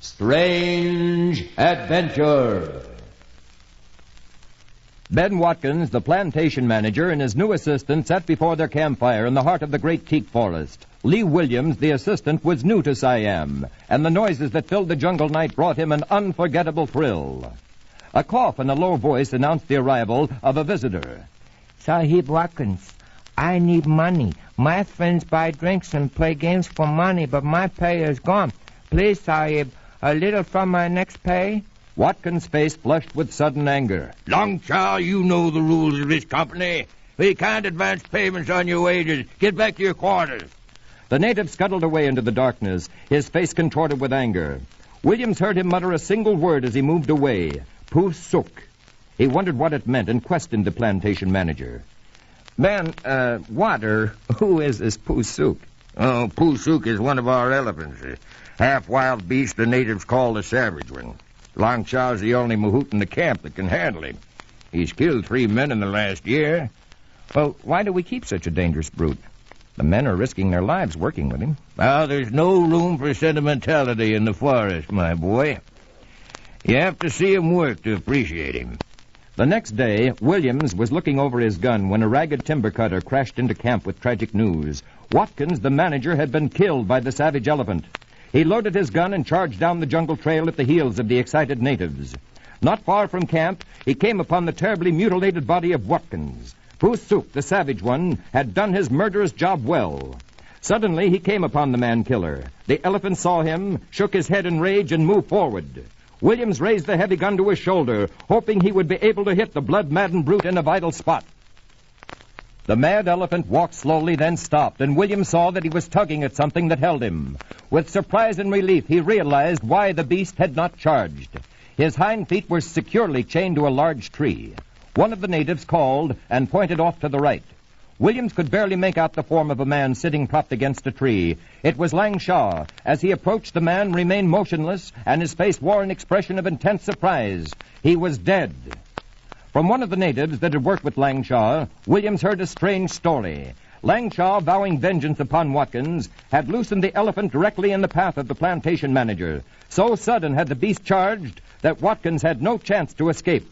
Strange Adventure. Ben Watkins, the plantation manager, and his new assistant sat before their campfire in the heart of the great teak forest. Lee Williams, the assistant, was new to Siam, and the noises that filled the jungle night brought him an unforgettable thrill. A cough and a low voice announced the arrival of a visitor. Sahib Watkins, I need money. My friends buy drinks and play games for money, but my pay is gone. Please, Sahib, a little from my next pay? Watkins' face flushed with sudden anger. Long Chow, you know the rules of this company. We can't advance payments on your wages. Get back to your quarters. The native scuttled away into the darkness, his face contorted with anger. Williams heard him mutter a single word as he moved away. Pusuk. He wondered what it meant and questioned the plantation manager. Ben, who is this Pusuk? Oh, Pusuk is one of our elephants. A half-wild beast the natives call the savage one. Long Chow's the only mahout in the camp that can handle him. He's killed 3 men in the last year. Well, why do we keep such a dangerous brute? The men are risking their lives working with him. Well, there's no room for sentimentality in the forest, my boy. You have to see him work to appreciate him. The next day, Williams was looking over his gun when a ragged timber cutter crashed into camp with tragic news. Watkins, the manager, had been killed by the savage elephant. He loaded his gun and charged down the jungle trail at the heels of the excited natives. Not far from camp, he came upon the terribly mutilated body of Watkins. Pusuk, the savage one, had done his murderous job well. Suddenly, he came upon the man-killer. The elephant saw him, shook his head in rage, and moved forward. Williams raised the heavy gun to his shoulder, hoping he would be able to hit the blood-maddened brute in a vital spot. The mad elephant walked slowly, then stopped, and Williams saw that he was tugging at something that held him. With surprise and relief, he realized why the beast had not charged. His hind feet were securely chained to a large tree. One of the natives called and pointed off to the right. Williams could barely make out the form of a man sitting propped against a tree. It was Lang Shaw. As he approached, the man remained motionless, and his face wore an expression of intense surprise. He was dead. From one of the natives that had worked with Lang Shaw, Williams heard a strange story. Lang Shaw, vowing vengeance upon Watkins, had loosened the elephant directly in the path of the plantation manager. So sudden had the beast charged that Watkins had no chance to escape.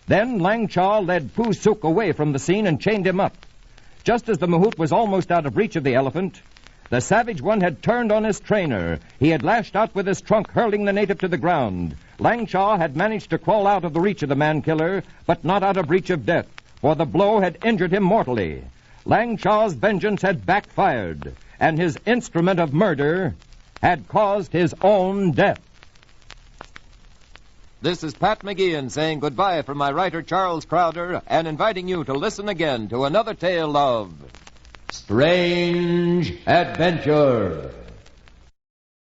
Then Lang Shaw led Pusuk away from the scene and chained him up. Just as the mahout was almost out of reach of the elephant, the savage one had turned on his trainer. He had lashed out with his trunk, hurling the native to the ground. Lang Shaw had managed to crawl out of the reach of the man-killer, but not out of reach of death, for the blow had injured him mortally. Lang Shaw's vengeance had backfired, and his instrument of murder had caused his own death. This is Pat McGeehan saying goodbye from my writer Charles Crowder and inviting you to listen again to another tale of Strange Adventure.